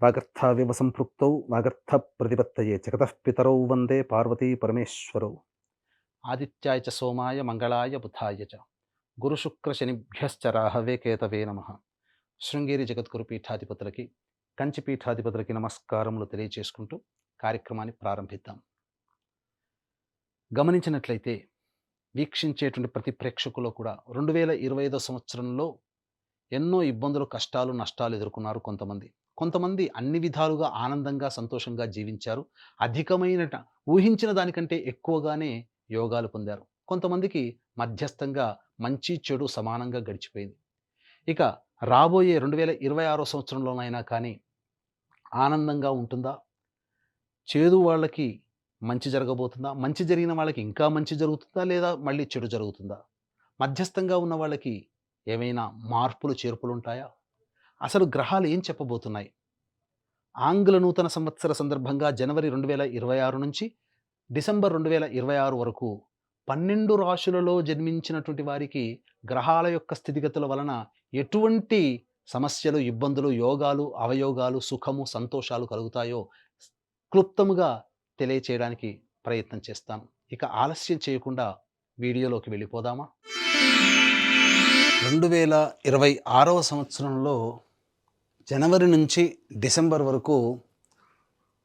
వాగర్థావివ సంపృక్తౌ వాగర్థప్రతిపత్తయే జగతః పితరౌ వందే పార్వతీ పరమేశ్వరౌ. ఆదిత్యాయ చ సోమాయ మంగళాయ బుధాయ చ గురుశుక్రశనిభ్యశ్చ రాహవే కేతవే నమః. శృంగేరి జగద్గురు పీఠాధిపతులకి, కంచి పీఠాధిపతులకి నమస్కారములు తెలియచేసుకుంటూ కార్యక్రమాన్ని ప్రారంభిద్దాం. గమనించినట్లయితే వీక్షించేటువంటి ప్రతి ప్రేక్షకులు కూడా 2025 సంవత్సరంలో ఎన్నో ఇబ్బందులు, కష్టాలు, నష్టాలు ఎదుర్కొన్నారు. కొంతమంది అన్ని విధాలుగా ఆనందంగా, సంతోషంగా జీవించారు. అధికమైన ఊహించిన దానికంటే ఎక్కువగానే యోగాలు పొందారు. కొంతమందికి మధ్యస్థంగా మంచి చెడు సమానంగా గడిచిపోయింది. ఇక రాబోయే 2026 సంవత్సరంలోనైనా కానీ ఆనందంగా ఉంటుందా? చేదు వాళ్ళకి మంచి జరగబోతుందా? మంచి జరిగిన వాళ్ళకి ఇంకా మంచి జరుగుతుందా? లేదా మళ్ళీ చెడు జరుగుతుందా? మధ్యస్థంగా ఉన్న వాళ్ళకి ఏమైనా మార్పులు, చేర్పులు ఉంటాయా? అసలు గ్రహాలు ఏం చెప్పబోతున్నాయి? ఆంగ్ల నూతన సంవత్సర సందర్భంగా జనవరి 2026 నుంచి డిసెంబర్ 2026 వరకు 12 రాశులలో జన్మించినటువంటి వారికి గ్రహాల యొక్క స్థితిగతుల వలన ఎటువంటి సమస్యలు, ఇబ్బందులు, యోగాలు, అవయోగాలు, సుఖము, సంతోషాలు కలుగుతాయో క్లుప్తముగా తెలియచేయడానికి ప్రయత్నం చేస్తాను. ఇక ఆలస్యం చేయకుండా వీడియోలోకి వెళ్ళిపోదామా? 2026 సంవత్సరంలో జనవరి నుంచి డిసెంబర్ వరకు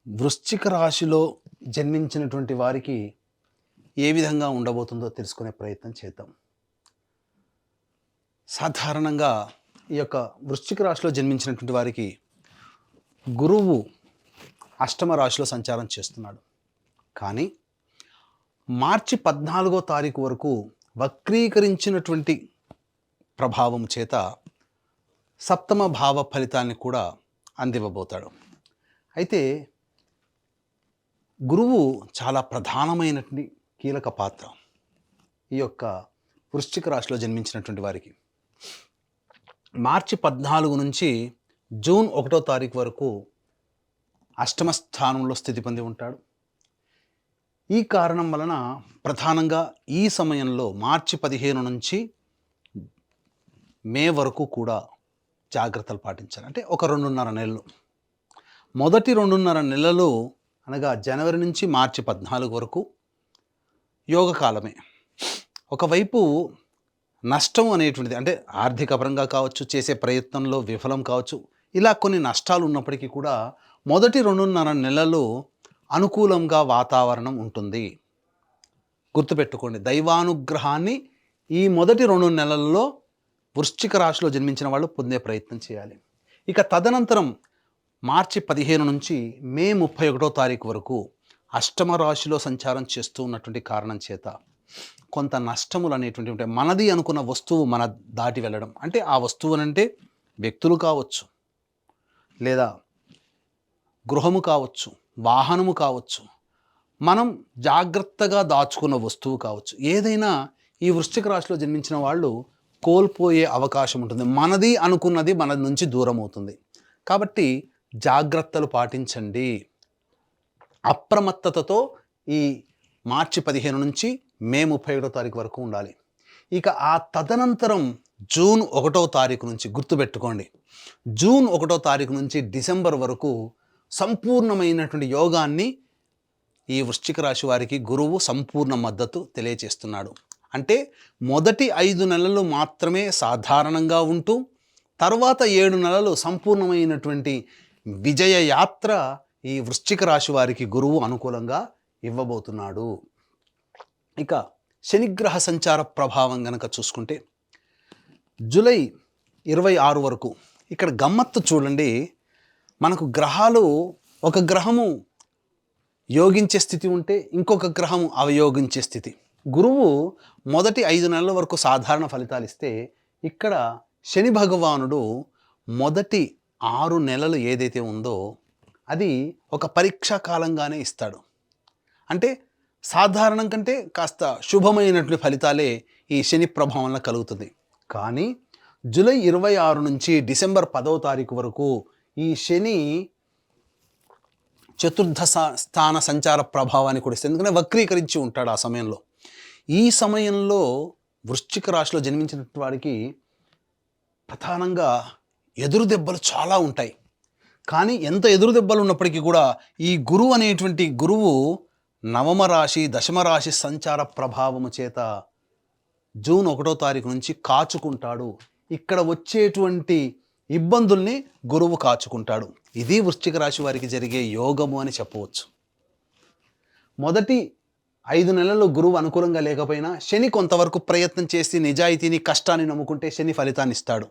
వృశ్చిక రాశిలో జన్మించినటువంటి వారికి ఏ విధంగా ఉండబోతుందో తెలుసుకునే ప్రయత్నం చేద్దాం. సాధారణంగా ఈ యొక్క వృశ్చిక రాశిలో జన్మించినటువంటి వారికి గురువు అష్టమ రాశిలో సంచారం చేస్తున్నాడు. కానీ మార్చి 14వ తారీఖు వరకు వక్రీకరించినటువంటి ప్రభావం చేత సప్తమ భావ ఫలితాన్ని కూడా అందివ్వబోతాడు. అయితే గురువు చాలా ప్రధానమైనటువంటి కీలక పాత్ర ఈ యొక్క వృశ్చిక రాశిలో జన్మించినటువంటి వారికి. మార్చి 14 నుంచి జూన్ 1వ తారీఖు వరకు అష్టమ స్థానంలో స్థితి పొంది ఉంటాడు. ఈ కారణం వలన ప్రధానంగా ఈ సమయంలో మార్చి 15 నుంచి మే వరకు కూడా జాగ్రత్తలు పాటించాలి. అంటే ఒక 2.5 నెలలు. మొదటి 2.5 నెలలు అనగా జనవరి నుంచి మార్చి 14 వరకు యోగకాలమే. ఒకవైపు నష్టం అనేటువంటిది, అంటే ఆర్థిక పరంగా కావచ్చు, చేసే ప్రయత్నంలో విఫలం కావచ్చు, ఇలా కొన్ని నష్టాలు ఉన్నప్పటికీ కూడా మొదటి 2.5 నెలలు అనుకూలంగా వాతావరణం ఉంటుంది. గుర్తుపెట్టుకోండి, దైవానుగ్రహాన్ని ఈ మొదటి 2 నెలల్లో వృశ్చిక రాశిలో జన్మించిన వాళ్ళు పొందే ప్రయత్నం చేయాలి. ఇక తదనంతరం మార్చి 15 నుంచి మే 31వ తారీఖు వరకు అష్టమ రాశిలో సంచారం చేస్తూ ఉన్నటువంటి కారణం చేత కొంత నష్టములు అనేటువంటి ఉంటాయి. మనది అనుకున్న వస్తువు మన దాటి వెళ్ళడం, అంటే ఆ వస్తువునంటే వ్యక్తులు కావచ్చు, లేదా గృహము కావచ్చు, వాహనము కావచ్చు, మనం జాగ్రత్తగా దాచుకున్న వస్తువు కావచ్చు, ఏదైనా ఈ వృశ్చిక రాశిలో జన్మించిన వాళ్ళు కోల్పోయే అవకాశం ఉంటుంది. మనది అనుకున్నది మన నుంచి దూరం అవుతుంది. కాబట్టి జాగ్రత్తలు పాటించండి. అప్రమత్తతతో ఈ మార్చి 15 నుంచి మే 31వ తారీఖు వరకు ఉండాలి. ఇక ఆ తదనంతరం జూన్ 1వ తారీఖు నుంచి, గుర్తుపెట్టుకోండి, జూన్ 1వ తారీఖు నుంచి డిసెంబర్ వరకు సంపూర్ణమైనటువంటి యోగాన్ని ఈ వృశ్చిక రాశి వారికి గురువు సంపూర్ణ మద్దతు తెలియచేస్తున్నాడు. అంటే మొదటి 5 నెలలు మాత్రమే సాధారణంగా ఉంటూ తర్వాత 7 నెలలు సంపూర్ణమైనటువంటి విజయ యాత్ర ఈ వృశ్చిక రాశి వారికి గురువు అనుకూలంగా ఇవ్వబోతున్నాడు. ఇక శనిగ్రహ సంచార ప్రభావం గనక చూసుకుంటే జూలై 26 వరకు ఇక్కడ గమ్మత్తు చూడండి. మనకు గ్రహాలు, ఒక గ్రహము యోగించే స్థితి ఉంటే ఇంకొక గ్రహము అవయోగించే స్థితి. గురువు మొదటి 5 నెలల వరకు సాధారణ ఫలితాలు ఇస్తే, ఇక్కడ శని భగవానుడు మొదటి 6 నెలలు ఏదైతే ఉందో అది ఒక పరీక్షా కాలంగానే ఇస్తాడు. అంటే సాధారణం కంటే కాస్త శుభమైనటువంటి ఫలితాలే ఈ శని ప్రభావం కలుగుతుంది. కానీ జూలై 26 నుంచి డిసెంబర్ 10వ తారీఖు వరకు ఈ శని చతుర్థ స్థాన సంచార ప్రభావాన్ని కూడా ఇస్తుంది. ఎందుకంటే వక్రీకరించి ఉంటాడు ఆ సమయంలో. ఈ సమయంలో వృశ్చిక రాశిలో జన్మించిన వారికి ప్రధానంగా ఎదురు దెబ్బలు చాలా ఉంటాయి. కానీ ఎంత ఎదురు దెబ్బలు ఉన్నప్పటికీ కూడా ఈ గురువు అనేటువంటి గురువు నవమ రాశి దశమ రాశి సంచార ప్రభావము చేత జూన్ 1వ తారీఖు నుంచి కాచుకుంటాడు. ఇక్కడ వచ్చేటువంటి ఇబ్బందుల్ని గురువు కాచుకుంటాడు. ఇది వృశ్చిక రాశి వారికి జరిగే యోగము అని చెప్పవచ్చు. మొదటి 5 నెలల్లో గురువు అనుకూలంగా లేకపోయినా శని కొంతవరకు ప్రయత్నం చేసి నిజాయితీని కష్టాన్ని నమ్ముకుంటే శని ఫలితాన్ని ఇస్తాడు.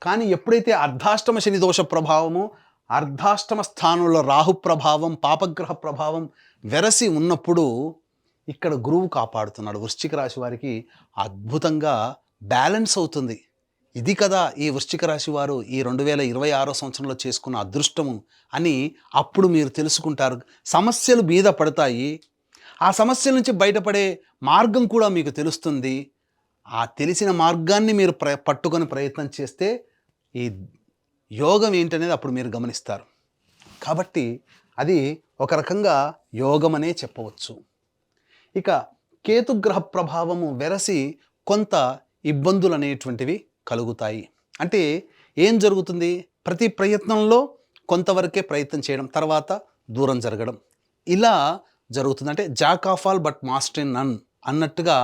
కానీ ఎప్పుడైతే అర్ధాష్టమ శని దోష ప్రభావము, అర్ధాష్టమ స్థానంలో రాహు ప్రభావం, పాపగ్రహ ప్రభావం వెరసి ఉన్నప్పుడు ఇక్కడ గురువు కాపాడుతున్నాడు. వృశ్చిక రాశి వారికి అద్భుతంగా బ్యాలెన్స్ అవుతుంది. ఇది కదా ఈ వృశ్చిక రాశి వారు ఈ 2026 సంవత్సరంలో చేసుకున్న అదృష్టము అని అప్పుడు మీరు తెలుసుకుంటారు. సమస్యలు మీద పడతాయి. ఆ సమస్యల నుంచి బయటపడే మార్గం కూడా మీకు తెలుస్తుంది. ఆ తెలిసిన మార్గాన్ని మీరు పట్టుకొని ప్రయత్నం చేస్తే ఈ యోగం ఏంటనేది అప్పుడు మీరు గమనిస్తారు. కాబట్టి అది ఒక రకంగా యోగమనే చెప్పవచ్చు. ఇక కేతుగ్రహ ప్రభావము వెరసి కొంత ఇబ్బందులు అనేటువంటివి కలుగుతాయి. అంటే ఏం జరుగుతుంది? ప్రతి ప్రయత్నంలో కొంతవరకే ప్రయత్నం చేయడం, తర్వాత దూరం జరగడం, ఇలా జరుగుతుంది. అంటే jack of all but master in none అన్నట్టుగా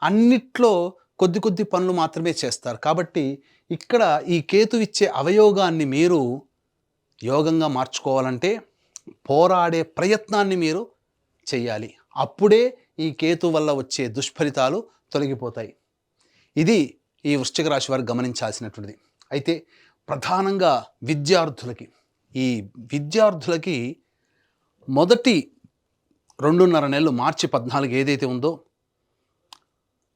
అన్నిట్లో కొద్ది కొద్ది పనులు మాత్రమే చేస్తారు. కాబట్టి ఇక్కడ ఈ కేతు ఇచ్చే అవయోగాన్ని మీరు యోగంగా మార్చుకోవాలంటే పోరాడే ప్రయత్నాన్ని మీరు చెయ్యాలి. అప్పుడే ఈ కేతు వల్ల వచ్చే దుష్ఫలితాలు తొలగిపోతాయి. ఇది ఈ వృశ్చిక రాశి వారు గమనించాల్సినటువంటిది. అయితే ప్రధానంగా విద్యార్థులకి మొదటి 2.5 నెలలు మార్చి 14 ఏదైతే ఉందో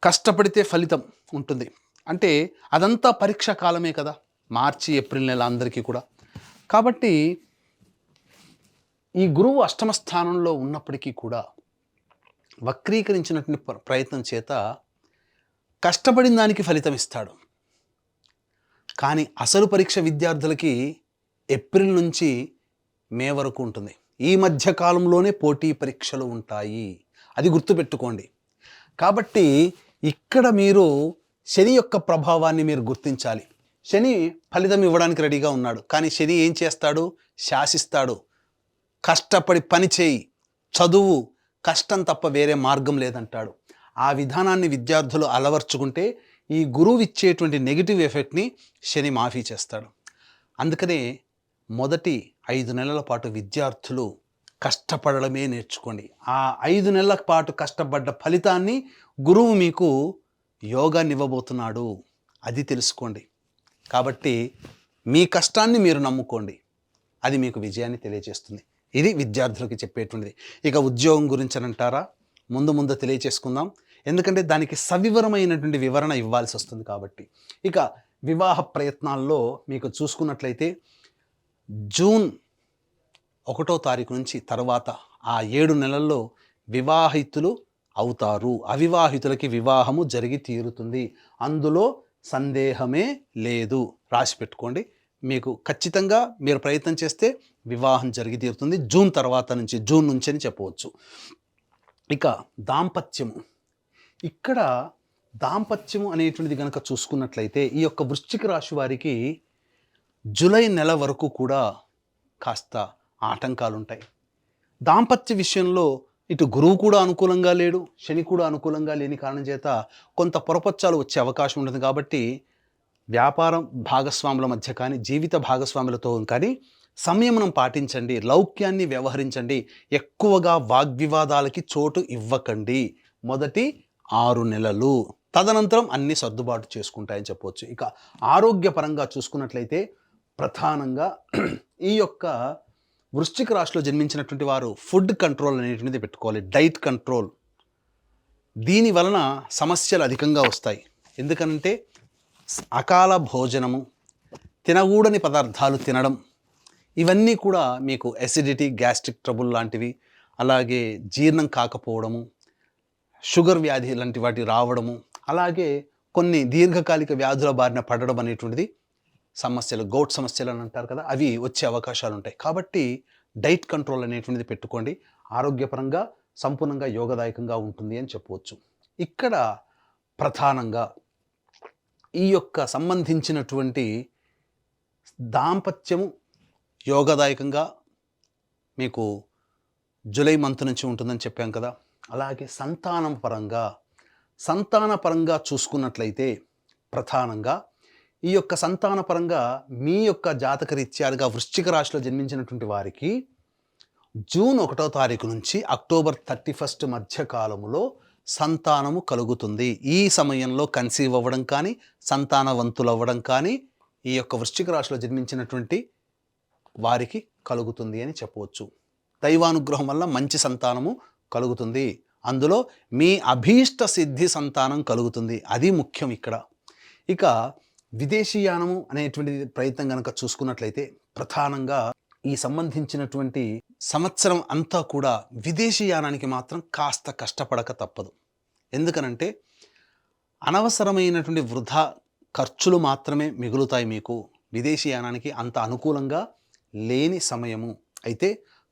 కష్టపడితే ఫలితం ఉంటుంది. అంటే అదంతా పరీక్షా కాలమే కదా, మార్చి ఏప్రిల్ నెల అందరికీ కూడా. కాబట్టి ఈ గురువు అష్టమ స్థానంలో ఉన్నప్పటికీ కూడా వక్రీకరించినటువంటి ప్రయత్నం చేత కష్టపడిన దానికి ఫలితం ఇస్తాడు. కానీ అసలు పరీక్ష విద్యార్థులకి ఏప్రిల్ నుంచి మే వరకు ఉంటుంది. ఈ మధ్య కాలంలోనే పోటీ పరీక్షలు ఉంటాయి, అది గుర్తుపెట్టుకోండి. కాబట్టి ఇక్కడ మీరు శని యొక్క ప్రభావాన్ని మీరు గుర్తించాలి. శని ఫలితం ఇవ్వడానికి రెడీగా ఉన్నాడు, కానీ శని ఏం చేస్తాడు? శాసిస్తాడు. కష్టపడి పని చేయి, చదువు, కష్టం తప్ప వేరే మార్గం లేదంటాడు. ఆ విధానాన్ని విద్యార్థులు అలవర్చుకుంటే ఈ గురువు ఇచ్చేటువంటి నెగిటివ్ ఎఫెక్ట్ని శని మాఫీ చేస్తాడు. అందుకనే మొదటి 5 నెలల పాటు విద్యార్థులు కష్టపడడమే నేర్చుకోండి. ఆ 5 నెలల పాటు కష్టపడ్డ ఫలితాన్ని గురువు మీకు యోగాన్ని ఇవ్వబోతున్నాడు, అది తెలుసుకోండి. కాబట్టి మీ కష్టాన్ని మీరు నమ్ముకోండి, అది మీకు విజయాన్ని తెలియజేస్తుంది. ఇది విద్యార్థులకి చెప్పేటువంటిది. ఇక ఉద్యోగం గురించి అని అంటారా, ముందు తెలియచేసుకుందాం. ఎందుకంటే దానికి సవివరమైనటువంటి వివరణ ఇవ్వాల్సి వస్తుంది. కాబట్టి ఇక వివాహ ప్రయత్నాల్లో మీకు చూసుకున్నట్లయితే జూన్ 1వ తారీఖు నుంచి తర్వాత ఆ 7 నెలల్లో వివాహితులు అవుతారు. అవివాహితులకి వివాహము జరిగి తీరుతుంది, అందులో సందేహమే లేదు. రాసి పెట్టుకోండి. మీకు ఖచ్చితంగా మీరు ప్రయత్నం చేస్తే వివాహం జరిగి తీరుతుంది జూన్ తర్వాత నుంచి, జూన్ నుంచి అని చెప్పవచ్చు. ఇక దాంపత్యము, ఇక్కడ దాంపత్యము అనేటువంటిది కనుక చూసుకున్నట్లయితే ఈ యొక్క వృశ్చిక రాశి వారికి జూలై నెల వరకు కూడా కాస్త ఆటంకాలు ఉంటాయి. దాంపత్య విషయంలో ఇటు గురువు కూడా అనుకూలంగా లేడు, శని కూడా అనుకూలంగా లేని కారణం చేత కొంత పొరపచ్చాలు వచ్చే అవకాశం ఉంటుంది. కాబట్టి వ్యాపారం భాగస్వాముల మధ్య కానీ, జీవిత భాగస్వాములతో కానీ సంయమనం పాటించండి, లౌక్యాన్ని వ్యవహరించండి, ఎక్కువగా వాగ్వివాదాలకి చోటు ఇవ్వకండి మొదటి 6 నెలలు. తదనంతరం అన్ని సర్దుబాటు చేసుకుంటాయని చెప్పవచ్చు. ఇక ఆరోగ్యపరంగా చూసుకున్నట్లయితే ప్రధానంగా ఈ యొక్క వృశ్చిక రాశిలో జన్మించినటువంటి వారు ఫుడ్ కంట్రోల్ అనేటువంటిది పెట్టుకోవాలి, డైట్ కంట్రోల్. దీని వలన సమస్యలు అధికంగా వస్తాయి. ఎందుకంటే అకాల భోజనము, తినకూడని పదార్థాలు తినడం, ఇవన్నీ కూడా మీకు ఎసిడిటీ, గ్యాస్ట్రిక్ ట్రబుల్ లాంటివి, అలాగే జీర్ణం కాకపోవడము, షుగర్ వ్యాధి లాంటి వాటి రావడము, అలాగే కొన్ని దీర్ఘకాలిక వ్యాధుల బారిన పడడం అనేటువంటిది సమస్యలు, గౌట్ సమస్యలు అని అంటారు కదా, అవి వచ్చే అవకాశాలు ఉంటాయి. కాబట్టి డైట్ కంట్రోల్ అనేటువంటిది పెట్టుకోండి. ఆరోగ్యపరంగా సంపూర్ణంగా యోగదాయకంగా ఉంటుంది అని చెప్పవచ్చు. ఇక్కడ ప్రధానంగా ఈ యొక్క సంబంధించినటువంటి దాంపత్యము యోగదాయకంగా మీకు జూలై మంత్ నుంచి ఉంటుందని చెప్పాం కదా. అలాగే సంతాన పరంగా చూసుకున్నట్లయితే ప్రధానంగా ఈ యొక్క సంతాన పరంగా మీ యొక్క జాతక రీత్యాలుగా వృశ్చిక రాశిలో జన్మించినటువంటి వారికి జూన్ 1వ తారీఖు నుంచి అక్టోబర్ 31 మధ్య కాలములో సంతానము కలుగుతుంది. ఈ సమయంలో కన్సీవ్ అవ్వడం కానీ, సంతానవంతులు అవ్వడం కానీ ఈ యొక్క వృశ్చిక రాశిలో జన్మించినటువంటి వారికి కలుగుతుంది అని చెప్పవచ్చు. దైవానుగ్రహం వల్ల మంచి సంతానము కలుగుతుంది. అందులో మీ అభీష్ట సిద్ధి సంతానం కలుగుతుంది. అది ముఖ్యం ఇక్కడ. ఇక విదేశీయానము అనేటువంటి ప్రయత్నం కనుక చూసుకున్నట్లయితే ప్రధానంగా ఈ సంబంధించినటువంటి సంవత్సరం అంతా కూడా విదేశీయానానికి మాత్రం కాస్త కష్టపడక తప్పదు. ఎందుకనంటే అనవసరమైనటువంటి వృధా ఖర్చులు మాత్రమే మిగులుతాయి మీకు. విదేశీయానానికి అంత అనుకూలంగా లేని సమయము. అయితే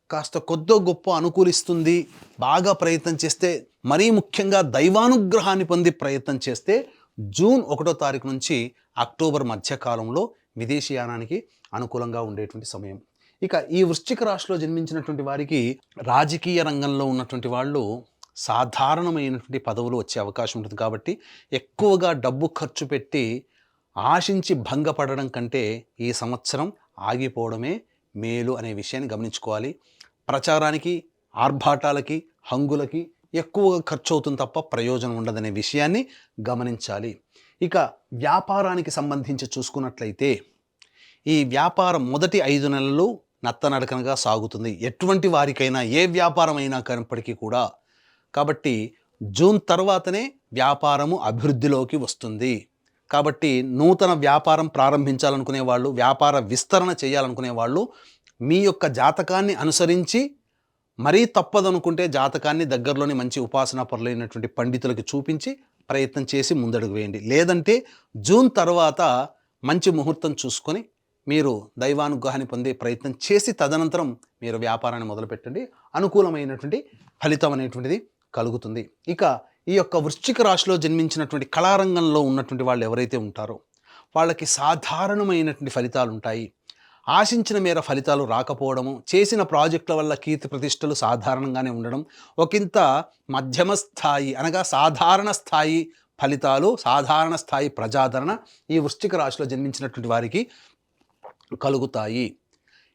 కాస్త కొద్దో గొప్ప అనుకూలిస్తుంది. బాగా ప్రయత్నం చేస్తే, మరీ ముఖ్యంగా దైవానుగ్రహాన్ని పొంది ప్రయత్నం చేస్తే జూన్ 1వ తారీఖు నుంచి అక్టోబర్ మధ్యకాలంలో విదేశీయానానికి అనుకూలంగా ఉండేటువంటి సమయం. ఇక ఈ వృశ్చిక రాశిలో జన్మించినటువంటి వారికి రాజకీయ రంగంలో ఉన్నటువంటి వాళ్ళు సాధారణమైనటువంటి పదవులు వచ్చే అవకాశం ఉంటుంది. కాబట్టి ఎక్కువగా డబ్బు ఖర్చు పెట్టి ఆశించి భంగపడడం కంటే ఈ సంవత్సరం ఆగిపోవడమే మేలు అనే విషయాన్ని గమనించుకోవాలి. ప్రచారానికి, ఆర్భాటాలకి, హంగులకి ఎక్కువగా ఖర్చు అవుతుంది తప్ప ప్రయోజనం ఉండదనే విషయాన్ని గమనించాలి. ఇక వ్యాపారానికి సంబంధించి చూసుకున్నట్లయితే ఈ వ్యాపారం మొదటి 5 నెలలు నత్తనడకనగా సాగుతుంది. ఎటువంటి వారికైనా ఏ వ్యాపారం అయినా కనప్పటికీ కూడా. కాబట్టి జూన్ తర్వాతనే వ్యాపారము అభివృద్ధిలోకి వస్తుంది. కాబట్టి నూతన వ్యాపారం ప్రారంభించాలనుకునే వాళ్ళు, వ్యాపార విస్తరణ చేయాలనుకునే వాళ్ళు మీ యొక్క జాతకాన్ని అనుసరించి, మరీ తప్పదనుకుంటే జాతకాన్ని దగ్గరలోని మంచి ఉపాసనా పరులైనటువంటి పండితులకి చూపించి ప్రయత్నం చేసి ముందడుగు వేయండి. లేదంటే జూన్ తర్వాత మంచి ముహూర్తం చూసుకొని మీరు దైవానుగ్రహాన్ని పొందే ప్రయత్నం చేసి తదనంతరం మీరు వ్యాపారాన్ని మొదలుపెట్టండి. అనుకూలమైనటువంటి ఫలితం అనేటువంటిది కలుగుతుంది. ఇక ఈ యొక్క వృశ్చిక రాశిలో జన్మించినటువంటి కళారంగంలో ఉన్నటువంటి వాళ్ళు ఎవరైతే ఉంటారో వాళ్ళకి సాధారణమైనటువంటి ఫలితాలు ఉంటాయి. ఆశించిన మేర ఫలితాలు రాకపోవడము, చేసిన ప్రాజెక్టుల వల్ల కీర్తి ప్రతిష్టలు సాధారణంగానే ఉండడం, ఒకంత మధ్యమ స్థాయి అనగా సాధారణ స్థాయి ఫలితాలు, సాధారణ స్థాయి ప్రజాదరణ ఈ వృశ్చిక రాశిలో జన్మించినటువంటి వారికి కలుగుతాయి.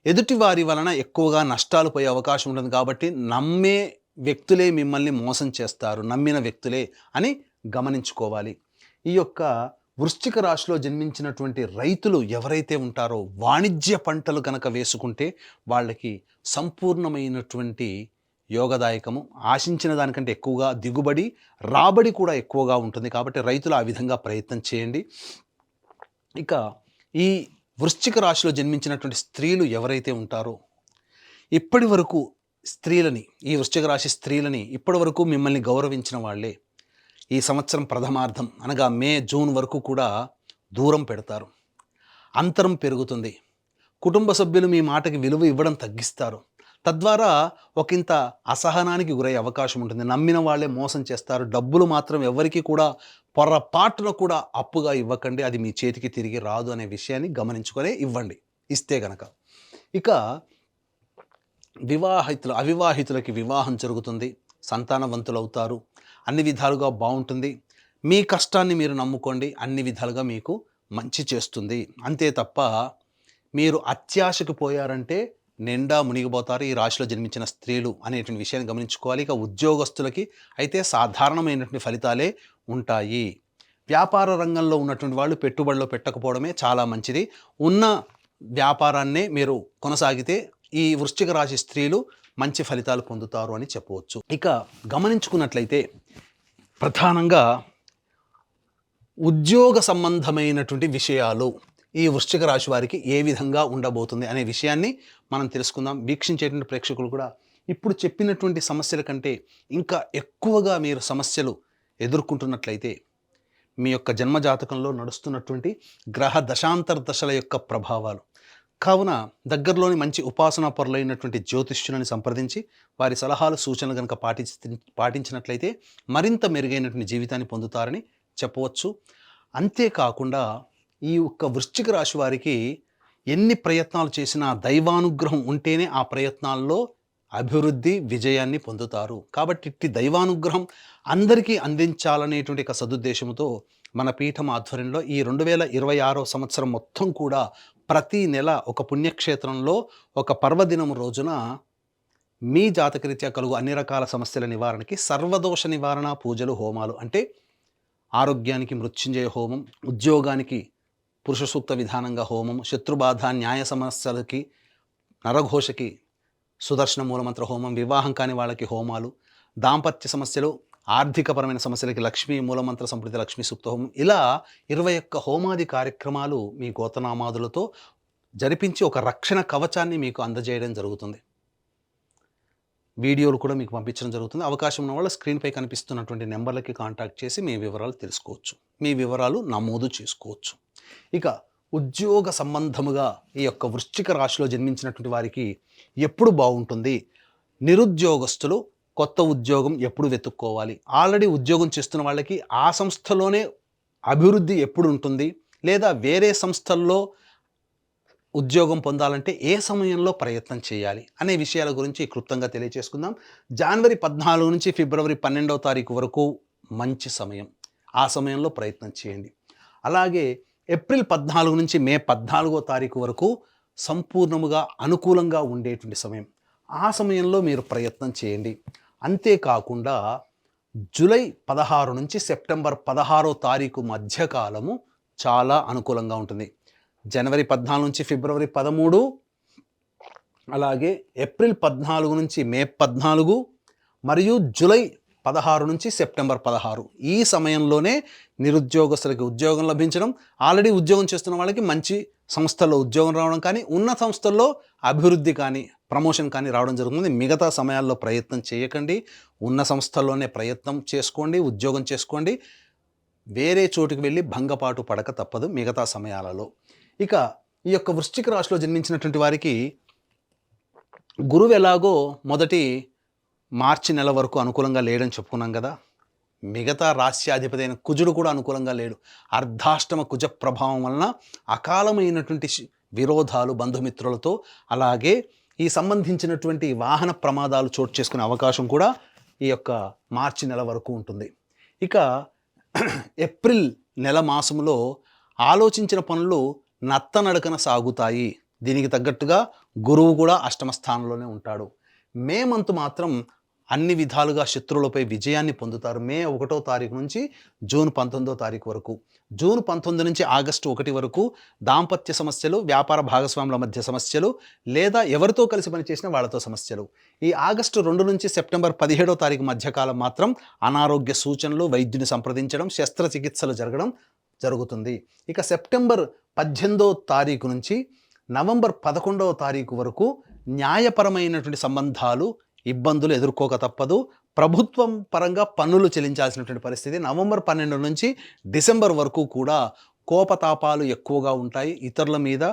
ఎదుటి వారి వలన ఎక్కువగా నష్టాలు పోయే అవకాశం ఉంటుంది. కాబట్టి నమ్మే వ్యక్తులే మిమ్మల్ని మోసం చేస్తారు, నమ్మిన వ్యక్తులే అని గమనించుకోవాలి. ఈ యొక్క వృశ్చిక రాశిలో జన్మించినటువంటి రైతులు ఎవరైతే ఉంటారో వాణిజ్య పంటలు కనుక వేసుకుంటే వాళ్ళకి సంపూర్ణమైనటువంటి యోగదాయకము, ఆశించిన దానికంటే ఎక్కువగా దిగుబడి, రాబడి కూడా ఎక్కువగా ఉంటుంది. కాబట్టి రైతులు ఆ విధంగా ప్రయత్నం చేయండి. ఇక ఈ వృశ్చిక రాశిలో జన్మించినటువంటి స్త్రీలు ఎవరైతే ఉంటారో ఇప్పటి వరకు స్త్రీలని, ఈ వృశ్చిక రాశి స్త్రీలని ఇప్పటి వరకు మిమ్మల్ని గౌరవించిన వాళ్ళే ఈ సంవత్సరం ప్రథమార్థం అనగా మే, జూన్ వరకు కూడా దూరం పెడతారు. అంతరం పెరుగుతుంది. కుటుంబ సభ్యులు మీ మాటకి విలువ ఇవ్వడం తగ్గిస్తారు. తద్వారా ఒకంత అసహనానికి గురయ్యే అవకాశం ఉంటుంది. నమ్మిన వాళ్ళే మోసం చేస్తారు. డబ్బులు మాత్రం ఎవరికి కూడా పొరపాటున కూడా అప్పుగా ఇవ్వకండి, అది మీ చేతికి తిరిగి రాదు అనే విషయాన్ని గమనించుకొని ఇవ్వండి ఇస్తే గనక. ఇక అవివాహితులకి వివాహం జరుగుతుంది, సంతానవంతులు అవుతారు, అన్ని విధాలుగా బాగుంటుంది. మీ కష్టాన్ని మీరు నమ్ముకోండి, అన్ని విధాలుగా మీకు మంచి చేస్తుంది. అంతే తప్ప మీరు అత్యాశకు పోయారంటే నిండా మునిగిపోతారు ఈ రాశిలో జన్మించిన స్త్రీలు అనేటువంటి విషయాన్ని గమనించుకోవాలి. ఇక ఉద్యోగస్తులకి అయితే సాధారణమైనటువంటి ఫలితాలే ఉంటాయి. వ్యాపార రంగంలో ఉన్నటువంటి వాళ్ళు పెట్టుబడిలో పెట్టకపోవడమే చాలా మంచిది. ఉన్న వ్యాపారాన్నే మీరు కొనసాగితే ఈ వృశ్చిక రాశి స్త్రీలు మంచి ఫలితాలు పొందుతారు అని చెప్పవచ్చు. ఇక గమనించుకున్నట్లయితే ప్రధానంగా ఉద్యోగ సంబంధమైనటువంటి విషయాలు ఈ వృశ్చిక రాశి వారికి ఏ విధంగా ఉండబోతుంది అనే విషయాన్ని మనం తెలుసుకుందాం. వీక్షించేటువంటి ప్రేక్షకులు కూడా ఇప్పుడు చెప్పినటువంటి సమస్యల కంటే ఇంకా ఎక్కువగా మీరు సమస్యలు ఎదుర్కొంటున్నట్లయితే మీ యొక్క జన్మజాతకంలో నడుస్తున్నటువంటి గ్రహ దశాంతర దశల యొక్క ప్రభావాలు కావున దగ్గరలోని మంచి ఉపాసనా పరులైనటువంటి జ్యోతిష్యులను సంప్రదించి వారి సలహాలు సూచనలు కనుక పాటించినట్లయితే మరింత మెరుగైనటువంటి జీవితాన్ని పొందుతారని చెప్పవచ్చు. అంతేకాకుండా ఈ యొక్క వృశ్చిక రాశి వారికి ఎన్ని ప్రయత్నాలు చేసినా దైవానుగ్రహం ఉంటేనే ఆ ప్రయత్నాల్లో అభివృద్ధి, విజయాన్ని పొందుతారు. కాబట్టి ఇట్టి దైవానుగ్రహం అందరికీ అందించాలనేటువంటి ఒక సదుద్దేశంతో మన పీఠం ఆధ్వర్యంలో ఈ 2026 సంవత్సరం మొత్తం కూడా ప్రతి నెల ఒక పుణ్యక్షేత్రంలో ఒక పర్వదినం రోజున మీ జాతకరీత్యా కలుగు అన్ని రకాల సమస్యల నివారణకి సర్వదోష నివారణ పూజలు, హోమాలు అంటే ఆరోగ్యానికి మృత్యుంజయ హోమం, ఉద్యోగానికి పురుష సూక్త విధానంగా హోమం, శత్రుబాధ, న్యాయ సమస్యలకి, నరఘోషకి సుదర్శన మూలమంత్ర హోమం, వివాహం కాని వాళ్ళకి హోమాలు, దాంపత్య సమస్యలు, ఆర్థికపరమైన సమస్యలకి లక్ష్మీ మూలమంత్ర సంప్రీతి లక్ష్మీ సూక్త హోమం, ఇలా 21 హోమాది కార్యక్రమాలు మీ గోతనామాదులతో జరిపించి ఒక రక్షణ కవచాన్ని మీకు అందజేయడం జరుగుతుంది. వీడియోలు కూడా మీకు పంపించడం జరుగుతుంది. అవకాశం ఉన్న వాళ్ళు స్క్రీన్పై కనిపిస్తున్నటువంటి నెంబర్లకి కాంటాక్ట్ చేసి మీ వివరాలు తెలుసుకోవచ్చు, మీ వివరాలు నమోదు చేసుకోవచ్చు. ఇక ఉద్యోగ సంబంధముగా ఈ యొక్క వృశ్చిక రాశిలో జన్మించినటువంటి వారికి ఎప్పుడు బాగుంటుంది, నిరుద్యోగస్తులు కొత్త ఉద్యోగం ఎప్పుడు వెతుక్కోవాలి, ఆల్రెడీ ఉద్యోగం చేస్తున్న వాళ్ళకి ఆ సంస్థలోనే అభివృద్ధి ఎప్పుడు ఉంటుంది, లేదా వేరే సంస్థల్లో ఉద్యోగం పొందాలంటే ఏ సమయంలో ప్రయత్నం చేయాలి అనే విషయాల గురించి క్లుప్తంగా తెలియజేసుకుందాం. జనవరి 14 నుంచి ఫిబ్రవరి 12వ తారీఖు వరకు మంచి సమయం, ఆ సమయంలో ప్రయత్నం చేయండి. అలాగే ఏప్రిల్ 14 నుంచి మే 14వ తారీఖు వరకు సంపూర్ణముగా అనుకూలంగా ఉండేటువంటి సమయం, ఆ సమయంలో మీరు ప్రయత్నం చేయండి. అంతేకాకుండా జూలై 16 నుంచి సెప్టెంబర్ 16వ తారీఖు మధ్యకాలము చాలా అనుకూలంగా ఉంటుంది. జనవరి 14 నుంచి ఫిబ్రవరి 13, అలాగే ఏప్రిల్ 14 నుంచి మే 14 మరియు జూలై 16 నుంచి సెప్టెంబర్ 16, ఈ సమయంలోనే నిరుద్యోగస్తులకి ఉద్యోగం లభించడం, ఆల్రెడీ ఉద్యోగం చేస్తున్న వాళ్ళకి మంచి సంస్థల్లో ఉద్యోగం రావడం కానీ, ఉన్న సంస్థల్లో అభివృద్ధి కానీ, ప్రమోషన్ కానీ రావడం జరుగుతుంది. మిగతా సమయాల్లో ప్రయత్నం చేయకండి, ఉన్న సంస్థల్లోనే ప్రయత్నం చేసుకోండి, ఉద్యోగం చేసుకోండి. వేరే చోటుకి వెళ్ళి భంగపాటు పడక తప్పదు మిగతా సమయాలలో. ఇక ఈ యొక్క వృశ్చిక రాశిలో జన్మించినటువంటి వారికి గురువు ఎలాగో మొదటి మార్చి నెల వరకు అనుకూలంగా లేడని చెప్పుకున్నాం కదా, మిగతా రాశ్యాధిపతి అయిన కుజుడు కూడా అనుకూలంగా లేడు. అర్ధాష్టమ కుజ ప్రభావం వలన అకాలమైనటువంటి విరోధాలు బంధుమిత్రులతో, అలాగే ఈ సంబంధించినటువంటి వాహన ప్రమాదాలు చోటు చేసుకునే అవకాశం కూడా ఈ యొక్క మార్చి నెల వరకు ఉంటుంది. ఇక ఏప్రిల్ నెల మాసంలో ఆలోచించిన పనులు నత్తనడకన సాగుతాయి. దీనికి తగ్గట్టుగా గురువు కూడా అష్టమ స్థానంలోనే ఉంటాడు. మే మంత్ మాత్రం అన్ని విధాలుగా శత్రువులపై విజయాన్ని పొందుతారు. మే 1వ తారీఖు నుంచి జూన్ 19వ తారీఖు వరకు, జూన్ 19 నుంచి ఆగస్టు 1 వరకు దాంపత్య సమస్యలు, వ్యాపార భాగస్వాముల మధ్య సమస్యలు, లేదా ఎవరితో కలిసి పనిచేసిన వాళ్ళతో సమస్యలు. ఈ ఆగస్టు 2 నుంచి సెప్టెంబర్ 17వ తారీఖు మధ్యకాలం మాత్రం అనారోగ్య సూచనలు, వైద్యుని సంప్రదించడం, శస్త్రచికిత్సలు జరగడం జరుగుతుంది. ఇక సెప్టెంబర్ 18వ తారీఖు నుంచి నవంబర్ 11వ తారీఖు వరకు న్యాయపరమైనటువంటి సంబంధాలు, ఇబ్బందులు ఎదుర్కోక తప్పదు. ప్రభుత్వం పరంగా పన్నులు చెల్లించాల్సినటువంటి పరిస్థితి. నవంబర్ 12 నుంచి డిసెంబర్ వరకు కూడా కోపతాపాలు ఎక్కువగా ఉంటాయి. ఇతరుల మీద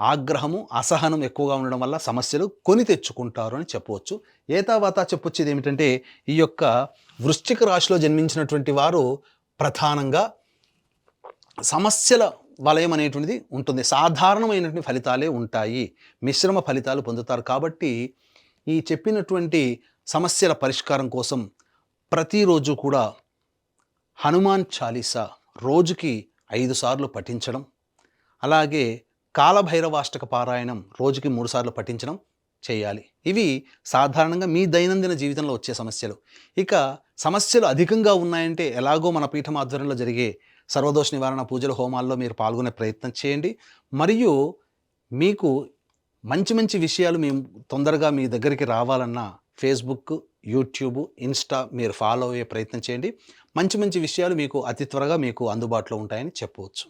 ఆగ్రహము, అసహనం ఎక్కువగా ఉండడం వల్ల సమస్యలు కొని తెచ్చుకుంటారు అని చెప్పవచ్చు. ఏతావాతా చెప్పొచ్చేది ఏమిటంటే, ఈ యొక్క వృశ్చిక రాశిలో జన్మించినటువంటి వారు ప్రధానంగా సమస్యల వలయం అనేటువంటిది ఉంటుంది. సాధారణమైనటువంటి ఫలితాలే ఉంటాయి, మిశ్రమ ఫలితాలు పొందుతారు. కాబట్టి ఈ చెప్పినటువంటి సమస్యల పరిష్కారం కోసం ప్రతిరోజు కూడా హనుమాన్ చాలీసా రోజుకి 5 సార్లు పఠించడం, అలాగే కాలభైరవాష్టక పారాయణం రోజుకి 3 సార్లు పఠించడం చేయాలి. ఇవి సాధారణంగా మీ దైనందిన జీవితంలో వచ్చే సమస్యలు. ఇక సమస్యలు అధికంగా ఉన్నాయంటే ఎలాగో మన పీఠం ఆధ్వర్యంలో జరిగే సర్వదోష నివారణ పూజలు, హోమాల్లో మీరు పాల్గొనే ప్రయత్నం చేయండి. మరియు మీకు మంచి మంచి విషయాలు మేము తొందరగా మీ దగ్గరికి రావాలన్నా ఫేస్బుక్, యూట్యూబ్, ఇన్స్టా మీరు ఫాలో అయ్యే ప్రయత్నం చేయండి. మంచి మంచి విషయాలు మీకు అతి త్వరగా మీకు అందుబాటులో ఉంటాయని చెప్పవచ్చు.